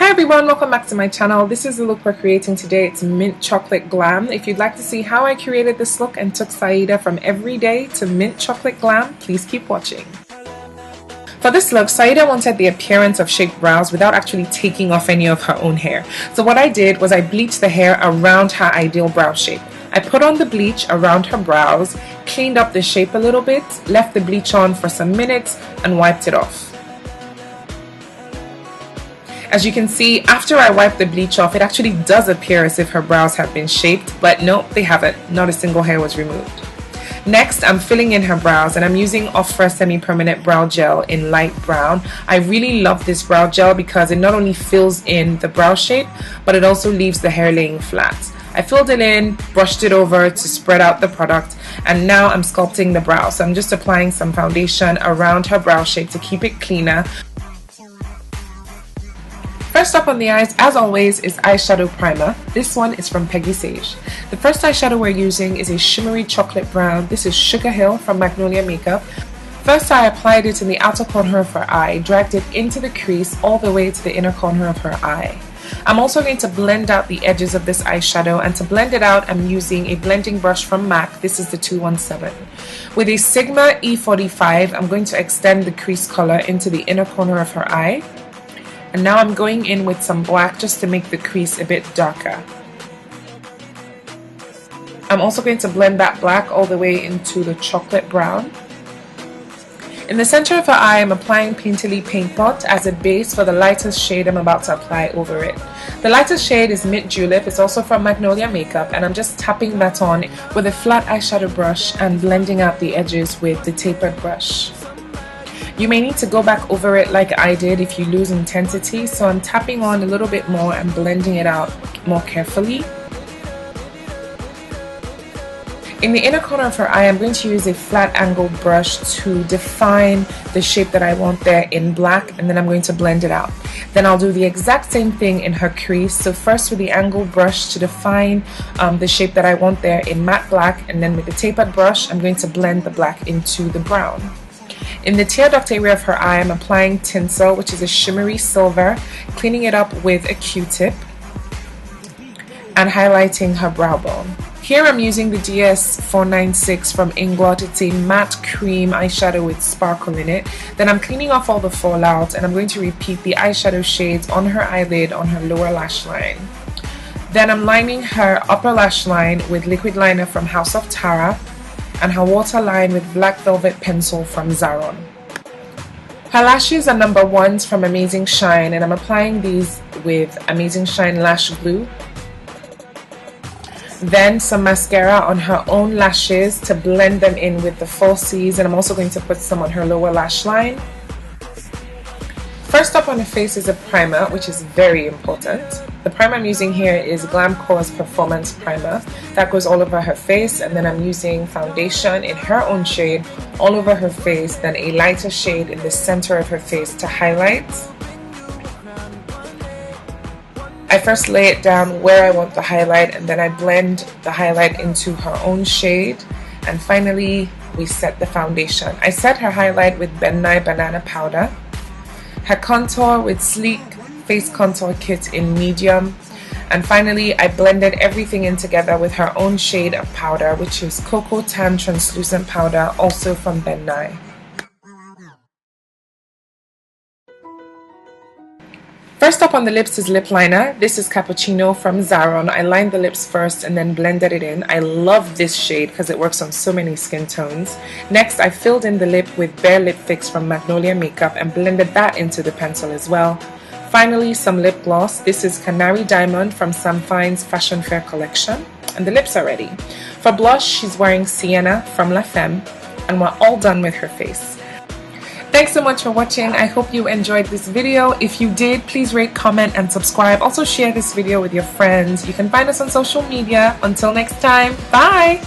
Hi everyone, welcome back to my channel. This is the look we're creating today. It's Mint Chocolate Glam. If you'd like to see how I created this look and took Sayida from everyday to Mint Chocolate Glam, please keep watching. For this look, Sayida wanted the appearance of shaped brows without actually taking off any of her own hair. So what I did was I bleached the hair around her ideal brow shape. I put on the bleach around her brows, cleaned up the shape a little bit, left the bleach on for some minutes, and wiped it off. As you can see, after I wipe the bleach off, it actually does appear as if her brows have been shaped, but no, they haven't. Not a single hair was removed. Next, I'm filling in her brows, and I'm using OFRA semi-permanent brow gel in light brown. I really love this brow gel because it not only fills in the brow shape, but it also leaves the hair laying flat. I filled it in, brushed it over to spread out the product, and now I'm sculpting the brow. So I'm just applying some foundation around her brow shape to keep it cleaner. First up on the eyes, as always, is eyeshadow primer. This one is from Peggy. The first eyeshadow we're using is a shimmery chocolate brown. This is Sugar Hill from Magnolia Makeup. First, I applied it in the outer corner of her eye, dragged it into the crease all the way to the inner corner of her eye. I'm also going to blend out the edges of this eyeshadow, and to blend it out, I'm using a blending brush from MAC. This is the 217. With a Sigma E45, I'm going to extend the crease color into the inner corner of her eye. And now I'm going in with some black just to make the crease a bit darker. I'm also going to blend that black all the way into the chocolate brown. In the center of her eye, I'm applying Painterly Paint Pot as a base for the lightest shade I'm about to apply over it. The lightest shade is Mint Julep. It's also from Magnolia Makeup, and I'm just tapping that on with a flat eyeshadow brush and blending out the edges with the tapered brush. You may need to go back over it like I did if you lose intensity, so I'm tapping on a little bit more and blending it out more carefully. In the inner corner of her eye, I'm going to use a flat angled brush to define the shape that I want there in black, and then I'm going to blend it out. Then I'll do the exact same thing in her crease. So first with the angled brush to define the shape that I want there in matte black, and then with the tapered brush, I'm going to blend the black into the brown. In the tear duct area of her eye, I'm applying tinsel, which is a shimmery silver, cleaning it up with a Q-tip and highlighting her brow bone. Here I'm using the DS 496 from Inglot. It's a matte cream eyeshadow with sparkle in it. Then I'm cleaning off all the fallout, and I'm going to repeat the eyeshadow shades on her eyelid on her lower lash line. Then I'm lining her upper lash line with liquid liner from House of Tara, and her waterline with black velvet pencil from Zaron. Her lashes are number 1s from Amazing Shine, and I'm applying these with Amazing Shine Lash Glue. Then some mascara on her own lashes to blend them in with the falsies, and I'm also going to put some on her lower lash line. First up on her face is a primer, which is very important. The primer I'm using here is Glam Performance Primer. That goes all over her face, and then I'm using foundation in her own shade all over her face, then a lighter shade in the center of her face to highlight. I first lay it down where I want the highlight, and then I blend the highlight into her own shade, and finally we set the foundation. I set her highlight with Nye Banana Powder, her contour with Sleek Face Contour Kit in medium, and finally I blended everything in together with her own shade of powder, which is Cocoa Tan Translucent Powder, also from Nye. First up on the lips is lip liner. This is Cappuccino from Zaron. I lined the lips first and then blended it in. I love this shade because it works on so many skin tones. Next, I filled in the lip with Bare LipFix from Magnolia Makeup and blended that into the pencil as well. Finally, some lip gloss. This is Canary Diamond from Sam Fine's Fashion Fair collection. And the lips are ready. For blush, she's wearing Sienna from Femme, and we're all done with her face. Thanks so much for watching. I hope you enjoyed this video. If you did, please rate, comment, and subscribe. Also share this video with your friends. You can find us on social media. Until next time, bye!